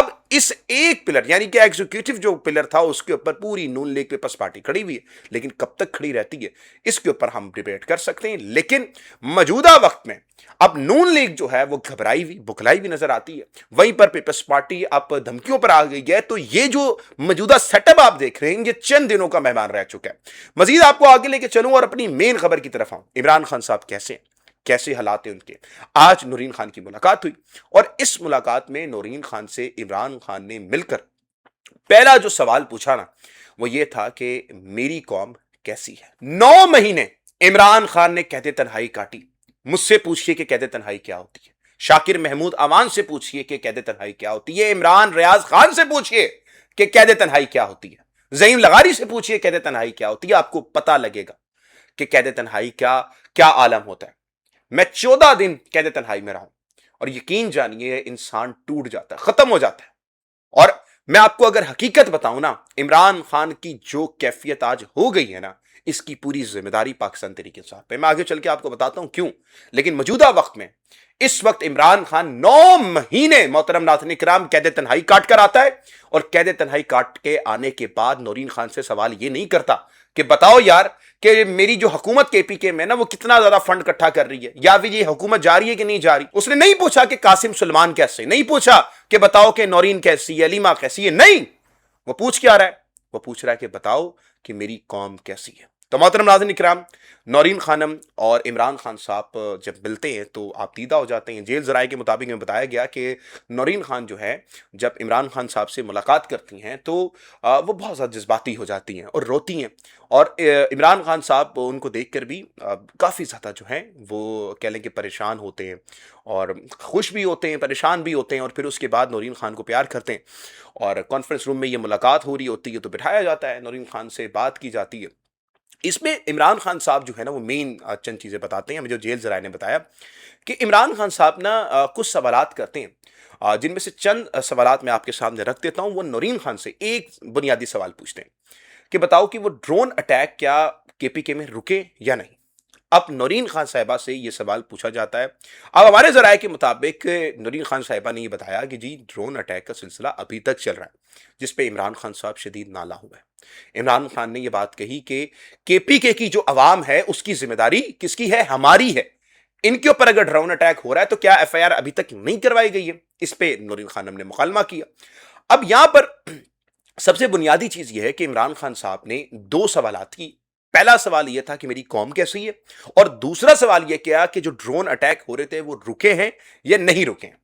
اب اس ایک پلر یعنی کہ ایگزیکٹو جو پلر تھا اس کے اوپر پوری نون لیگ پیپلز پارٹی کھڑی ہوئی ہے، لیکن کب تک کھڑی رہتی ہے اس کے اوپر ہم ڈیبیٹ کر سکتے ہیں. لیکن موجودہ وقت میں اب نون لیگ جو ہے وہ گھبرائی ہوئی بکھلائی ہوئی نظر آتی ہے، وہیں پر پیپلز پارٹی اب دھمکیوں پر آ گئی ہے. تو یہ جو موجودہ سیٹ اپ آپ دیکھ رہے ہیں یہ چند دنوں کا مہمان رہ چکا ہے. مزید آپ کو آگے لے کے چلوں اور اپنی مین خبر کی طرف آؤں. عمران خان صاحب کیسے حالات ہیں ان کے. آج نورین خان کی ملاقات ہوئی اور اس ملاقات میں نورین خان سے عمران خان نے مل کر پہلا جو سوال پوچھا نا وہ یہ تھا کہ میری قوم کیسی ہے. 9 مہینے عمران خان نے قید تنہائی کاٹی. مجھ سے پوچھئے کہ قید تنہائی کیا ہوتی ہے، شاکر محمود امان سے پوچھئے کہ قید تنہائی کیا ہوتی ہے، عمران ریاض خان سے پوچھئے کہ قید تنہائی کیا ہوتی ہے، زعیم لغاری سے پوچھئے قید تنہائی کیا ہوتی ہے. آپ کو پتہ لگے گا کہ قید تنہائی کیا عالم ہوتا ہے. میں 14 دن قید تنہائی میں رہا ہوں اور یقین جانیے انسان ٹوٹ جاتا ہے، ختم ہو جاتا ہے. اور میں آپ کو اگر حقیقت بتاؤں نا، عمران خان کی جو کیفیت آج ہو گئی ہے نا اس کی پوری ذمہ داری پاکستان تحریک انصاف پہ. میں آگے چل کے آپ کو بتاتا ہوں کیوں. لیکن موجودہ وقت میں اس وقت عمران خان 9 مہینے محترم ناظرین کرام قید تنہائی کاٹ کر آتا ہے اور قید تنہائی کاٹ کے آنے کے بعد نورین خان سے سوال یہ نہیں کرتا کہ بتاؤ یار کہ میری جو حکومت کے پی کے میں نا وہ کتنا زیادہ فنڈ اکٹھا کر رہی ہے یا پھر یہ حکومت جاری ہے کہ نہیں جاری. اس نے نہیں پوچھا کہ قاسم سلیمان کیسے، نہیں پوچھا کہ بتاؤ کہ نورین کیسی ہے، علیمہ کیسی ہے. نہیں، وہ پوچھ کیا رہا ہے؟ وہ پوچھ رہا ہے کہ بتاؤ کہ میری قوم کیسی ہے. تو محترم ناظرین کرام، نورین خانم اور عمران خان صاحب جب ملتے ہیں تو آپ دیدہ ہو جاتے ہیں. جیل ذرائع کے مطابق میں بتایا گیا کہ نورین خان جو ہے جب عمران خان صاحب سے ملاقات کرتی ہیں تو وہ بہت زیادہ جذباتی ہو جاتی ہیں اور روتی ہیں. اور عمران خان صاحب ان کو دیکھ کر بھی کافی زیادہ جو ہیں وہ کہہ لیں کہ پریشان ہوتے ہیں اور خوش بھی ہوتے ہیں، پریشان بھی ہوتے ہیں. اور پھر اس کے بعد نورین خان کو پیار کرتے ہیں اور کانفرنس روم میں یہ ملاقات ہو رہی ہوتی ہے تو بٹھایا جاتا ہے، نورین خان سے بات کی جاتی ہے. اس میں عمران خان صاحب جو ہے نا وہ مین چند چیزیں بتاتے ہیں. مجھے جیل ذرائع نے بتایا کہ عمران خان صاحب نا کچھ سوالات کرتے ہیں جن میں سے چند سوالات میں آپ کے سامنے رکھ دیتا ہوں. وہ نورین خان سے ایک بنیادی سوال پوچھتے ہیں کہ بتاؤ کہ وہ ڈرون اٹیک کیا کے پی کے میں رکے یا نہیں. اب نورین خان صاحبہ سے یہ سوال پوچھا جاتا ہے. اب ہمارے ذرائع کے مطابق نورین خان صاحبہ نے یہ بتایا کہ جی ڈرون اٹیک کا سلسلہ ابھی تک چل رہا ہے، جس پہ عمران خان صاحب شدید نالا ہوا ہے. عمران خان نے یہ بات کہی کہ کے پی کے کی جو عوام ہے اس کی ذمہ داری کس کی ہے؟ ہماری ہے. ان کے اوپر اگر ڈرون اٹیک ہو رہا ہے تو کیا ایف آئی آر ابھی تک نہیں کروائی گئی ہے؟ اس پہ نورین خانم نے مکالمہ کیا. اب یہاں پر سب سے بنیادی چیز یہ ہے کہ عمران خان صاحب نے 2 سوالات کی. پہلا سوال یہ تھا کہ میری قوم کیسی ہے، اور دوسرا سوال یہ کیا کہ جو ڈرون اٹیک ہو رہے تھے وہ رکے ہیں یا نہیں رکے ہیں.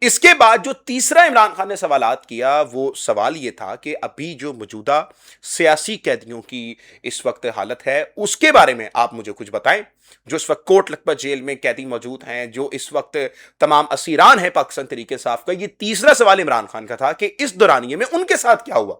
اس کے بعد جو تیسرا عمران خان نے سوالات کیا وہ سوال یہ تھا کہ ابھی جو موجودہ سیاسی قیدیوں کی اس وقت حالت ہے اس کے بارے میں آپ مجھے کچھ بتائیں. جو اس وقت کوٹ لکھپت جیل میں قیدی موجود ہیں، جو اس وقت تمام اسیران ہیں پاکستان تحریک انصاف کا. یہ تیسرا سوال عمران خان کا تھا کہ اس دورانیے میں ان کے ساتھ کیا ہوا.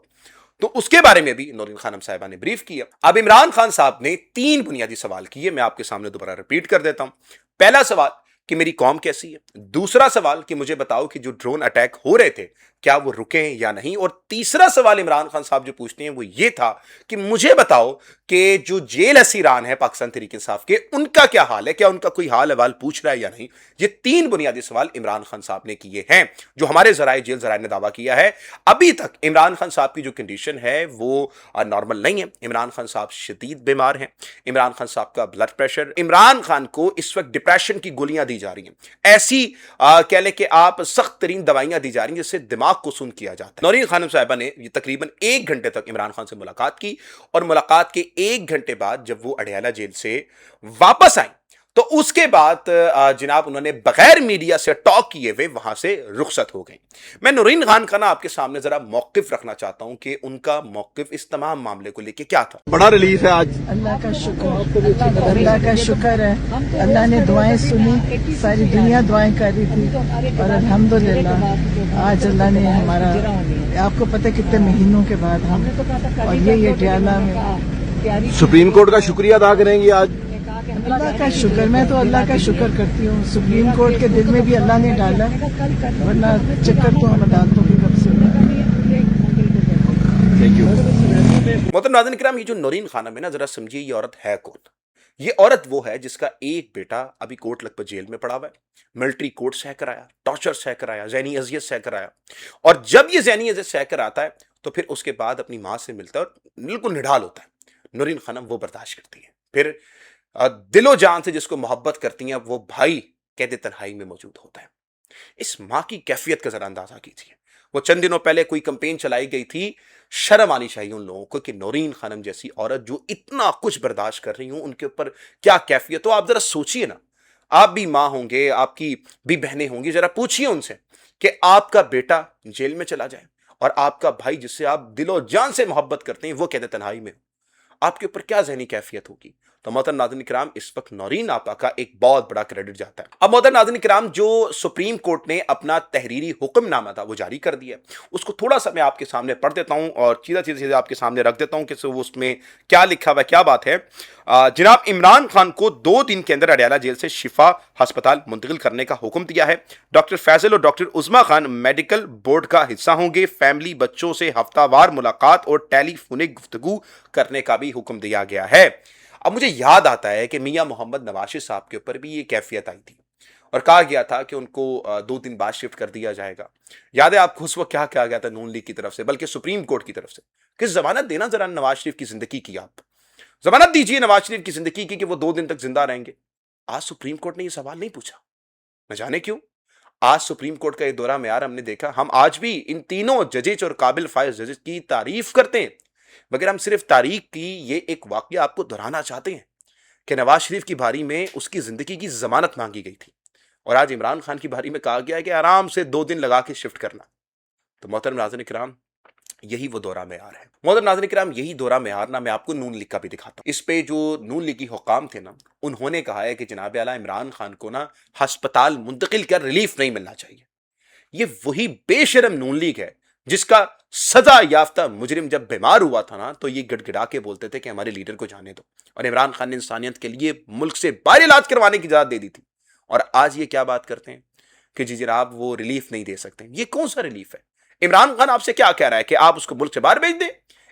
تو اس کے بارے میں بھی نورین خانم صاحبہ نے بریف کیا. اب عمران خان صاحب نے 3 بنیادی سوال کیے، میں آپ کے سامنے دوبارہ ریپیٹ کر دیتا ہوں. پہلا سوال کہ میری قوم کیسی ہے. دوسرا سوال کہ مجھے بتاؤ کہ جو ڈرون اٹیک ہو رہے تھے کیا وہ رکے ہیں یا نہیں. اور تیسرا سوال عمران خان صاحب جو پوچھتے ہیں وہ یہ تھا کہ مجھے بتاؤ کہ جو جیل اسیران ہیں پاکستان تحریک انصاف کے ان کا کیا حال ہے، کیا ان کا کوئی حال احوال پوچھ رہا ہے یا نہیں. یہ 3 بنیادی سوال عمران خان صاحب نے کیے ہیں جو ہمارے ذرائع جیل ذرائع نے دعویٰ کیا ہے. ابھی تک عمران خان صاحب کی جو کنڈیشن ہے وہ نارمل نہیں ہے. عمران خان صاحب شدید بیمار ہیں. عمران خان صاحب کا بلڈ پریشر، عمران خان کو اس وقت ڈپریشن کی گولیاں دی جا رہی ہیں، ایسی کہہ لیں کہ آپ سخت ترین دوائیاں دی جا رہی ہیں جس سے دماغ کو سن کیا جاتا ہے. نورین خانم صاحبہ نے یہ تقریباً 1 گھنٹے تک عمران خان سے ملاقات کی اور ملاقات کے 1 گھنٹے بعد جب وہ اڈیالہ جیل سے واپس آئیں تو اس کے بعد جناب انہوں نے بغیر میڈیا سے ٹاک کیے ہوئے وہاں سے رخصت ہو گئیں. میں نورین خان کا نا آپ کے سامنے ذرا موقف رکھنا چاہتا ہوں کہ ان کا موقف اس تمام معاملے کو لے کے کیا تھا. بڑا ریلیف ہے آج. اللہ کا شکر، اللہ کا شکر ہے. اللہ نے دعائیں سنی، ساری دنیا دعائیں کر رہی تھی اور الحمدللہ آج اللہ نے ہمارا، آپ کو پتہ کتنے مہینوں کے بعد ہم اور یہ اڈیالہ میں. سپریم کورٹ کا شکریہ ادا کریں گے آج. اللہ کا شکر، میں تو اللہ کا شکر کرتی ہوں. سپریم کورٹ کے دل میں بھی اللہ نے ڈالا، ورنہ چکر تو ہم عدالتوں کی کب سے. Thank you. محترم ناظرین کرام، یہ جو نورین خانم ہے نا ذرا سمجھیے یہ عورت ہے کون. یہ عورت وہ ہے جس کا ایک بیٹا ابھی کوٹ لکھپت جیل میں پڑا ہوا ہے، ملٹری کوٹ سہ کر آیا، ٹارچر سہ کر آیا، ذہنی اذیت سہ کر آیا، اور جب یہ ذہنی اذیت سہ کر آتا ہے تو پھر اس کے بعد اپنی ماں سے ملتا ہے اور بالکل نڈھال ہوتا ہے۔ نورین خانم وہ برداشت کرتی ہے، پھر دل و جان سے جس کو محبت کرتی ہیں وہ بھائی قید تنہائی میں موجود ہوتا ہے۔ اس ماں کی کیفیت کا ذرا اندازہ کیجیے۔ وہ چند دنوں پہلے کوئی کمپین چلائی گئی تھی، شرم آنی چاہیے ان لوگوں کو کہ نورین خانم جیسی عورت جو اتنا کچھ برداشت کر رہی ہوں ان کے اوپر کیا کیفیت ہو۔ آپ ذرا سوچئے نا، آپ بھی ماں ہوں گے، آپ کی بھی بہنیں ہوں گی، ذرا پوچھئے ان سے کہ آپ کا بیٹا جیل میں چلا جائے اور آپ کا بھائی جس سے آپ دل و جان سے محبت کرتے ہیں وہ قید تنہائی میں ہو، آپ کے اوپر کیا ذہنی کیفیت ہوگی۔ تو محترم ناظرین کرام، اس وقت نورین آپا کا ایک بہت بڑا کریڈٹ جاتا ہے۔ اب محترم ناظرین کرام، جو سپریم کورٹ نے اپنا تحریری حکم نامہ تھا وہ جاری کر دیا ہے، اس کو تھوڑا سا میں آپ کے سامنے پڑھ دیتا ہوں اور چیزیں آپ کے سامنے رکھ دیتا ہوں کہ اس میں کیا لکھا ہوا ہے، کیا بات ہے۔ جناب عمران خان کو 2 دن کے اندر اڈیالہ جیل سے شفا ہسپتال منتقل کرنے کا حکم دیا ہے۔ ڈاکٹر فیصل اور ڈاکٹر عظما خان میڈیکل بورڈ کا حصہ ہوں گے۔ فیملی بچوں سے ہفتہ وار ملاقات اور ٹیلی فونک گفتگو کرنے کا بھی حکم دیا گیا ہے۔ اب مجھے یاد آتا ہے کہ میاں محمد نواز صاحب کے اوپر بھی یہ کیفیت آئی تھی اور کہا گیا تھا کہ ان کو 2 دن بعد شفٹ کر دیا جائے گا۔ یاد ہے آپ کو اس وقت کیا کہا گیا تھا نون لیگ کی طرف سے، بلکہ سپریم کورٹ کی طرف سے، کہ ضمانت دینا ذرا نواز شریف کی زندگی کی، آپ ضمانت دیجیے نواز شریف کی زندگی کی کہ وہ 2 دن تک زندہ رہیں گے۔ آج سپریم کورٹ نے یہ سوال نہیں پوچھا، نہ جانے کیوں۔ آج سپریم کورٹ کا یہ دورہ معیار ہم نے دیکھا، ہم آج بھی ان تینوں ججز اور قابل فائز ججز کی تعریف کرتے ہیں، مگر ہم صرف تاریخ کی یہ ایک واقعہ آپ کو دہرانا چاہتے ہیں کہ نواز شریف کی باری میں اس کی زندگی کی ضمانت مانگی گئی تھی اور آج عمران خان کی باری میں کہا گیا ہے کہ آرام سے 2 دن لگا کے شفٹ کرنا۔ تو محترم ناظرین کرام، یہی وہ دورہ معیار ہے۔ محترم ناظرین کرام، یہی دورہ معیار نا میں آپ کو نون لیگ کا بھی دکھاتا ہوں۔ اس پہ جو نون لیگی حکام تھے نا، انہوں نے کہا ہے کہ جناب اعلیٰ عمران خان کو نا ہسپتال منتقل کر ریلیف نہیں ملنا چاہیے۔ یہ وہی بے شرم نون لیگ ہے جس کا سزا یافتہ مجرم جب بیمار ہوا تھا نا تو یہ گڑ گڑا کے بولتے تھے کہ ہمارے لیڈر کو جانے دو، اور عمران خان نے انسانیت کے لیے ملک سے باہر علاج کروانے کی اجازت دے دی تھی، اور آج یہ کیا بات کرتے ہیں کہ جی جناب وہ ریلیف نہیں دے سکتے۔ یہ کون سا ریلیف ہے؟ عمران خان آپ سے کیا کہہ رہا ہے کہ آپ اس کو ملک سے باہر بھیج دیں؟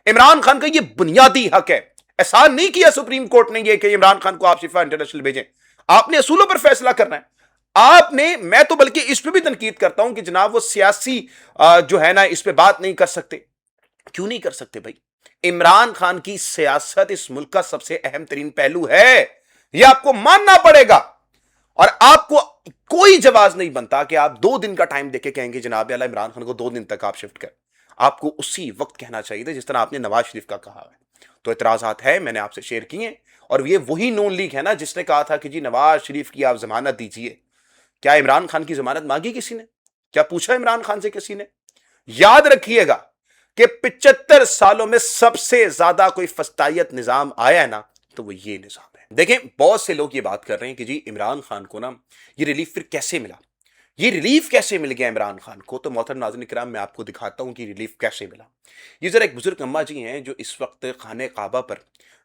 عمران خان کا یہ بنیادی حق ہے۔ احسان نہیں کیا سپریم کورٹ نے یہ کہ عمران خان کو آپ شفا انٹرنیشنل بھیجیں، آپ نے اصولوں پر فیصلہ کرنا ہے۔ آپ نے، میں تو بلکہ اس پہ بھی تنقید کرتا ہوں کہ جناب وہ سیاسی جو ہے نا اس پہ بات نہیں کر سکتے۔ کیوں نہیں کر سکتے بھائی؟ عمران خان کی سیاست اس ملک کا سب سے اہم ترین پہلو ہے، یہ آپ کو ماننا پڑے گا، اور آپ کو کوئی جواز نہیں بنتا کہ آپ 2 دن کا ٹائم دے کے کہیں گے جناب اعلیٰ عمران خان کو 2 دن تک آپ شفٹ کر۔ آپ کو اسی وقت کہنا چاہیے تھا جس طرح آپ نے نواز شریف کا کہا ہے۔ تو اعتراضات ہے، میں نے آپ سے شیئر کیے ہیں، اور یہ وہی نون لیگ ہے نا جس نے کہا تھا کہ جی نواز شریف کی آپ ضمانت دیجیے۔ کیا عمران خان کی ضمانت مانگی کسی نے؟ کیا پوچھا عمران خان سے کسی نے؟ یاد رکھیے گا کہ 75 سالوں میں سب سے زیادہ کوئی فسطائیت نظام آیا ہے نا تو وہ یہ نظام ہے۔ دیکھیں بہت سے لوگ یہ بات کر رہے ہیں کہ جی عمران خان کو نا یہ ریلیف پھر کیسے ملا، یہ ریلیف کیسے مل گیا عمران خان کو؟ تو محترم ناظرین کرام، میں آپ کو دکھاتا ہوں کہ ریلیف کیسے ملا۔ یہ ذرا ایک بزرگ اماں جی ہیں جو اس وقت خانہ کعبہ پر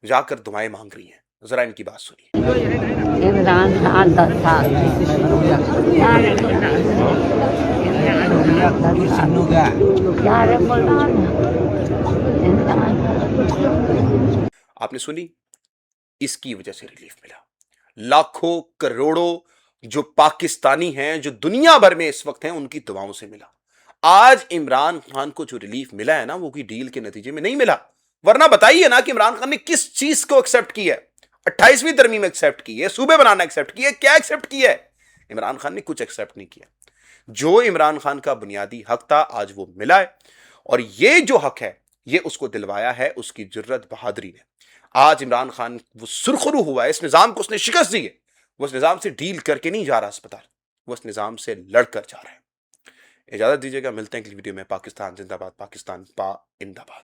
جا کر دعائیں مانگ رہی ہیں، ذرا ان کی بات سنیے۔ عمران خان آپ نے سنی، اس کی وجہ سے ریلیف ملا۔ لاکھوں کروڑوں جو پاکستانی ہیں، جو دنیا بھر میں اس وقت ہیں، ان کی دعاؤں سے ملا۔ آج عمران خان کو جو ریلیف ملا ہے نا وہ کوئی ڈیل کے نتیجے میں نہیں ملا، ورنہ بتائیے نا کہ عمران خان نے کس چیز کو ایکسپٹ کیا ہے؟ 28ویں ترمیم ایکسپٹ کی ہے، صوبے بنانا ایکسپٹ کیا ہے، کیا ایکسپٹ کیا ہے؟ عمران خان نے کچھ ایکسپٹ نہیں کیا۔ جو عمران خان کا بنیادی حق تھا آج وہ ملا ہے، اور یہ جو حق ہے یہ اس کو دلوایا ہے اس کی جرت بہادری نے۔ آج عمران خان وہ سرخرو ہوا ہے، اس نظام کو اس نے شکست دی ہے۔ وہ اس نظام سے ڈیل کر کے نہیں جا رہا اسپتال، وہ اس نظام سے لڑ کر جا رہا ہے۔ اجازت دیجیے گا، ملتے ہیں اگلی ویڈیو میں۔ پاکستان زندہ باد، پاکستان با زندہ باد۔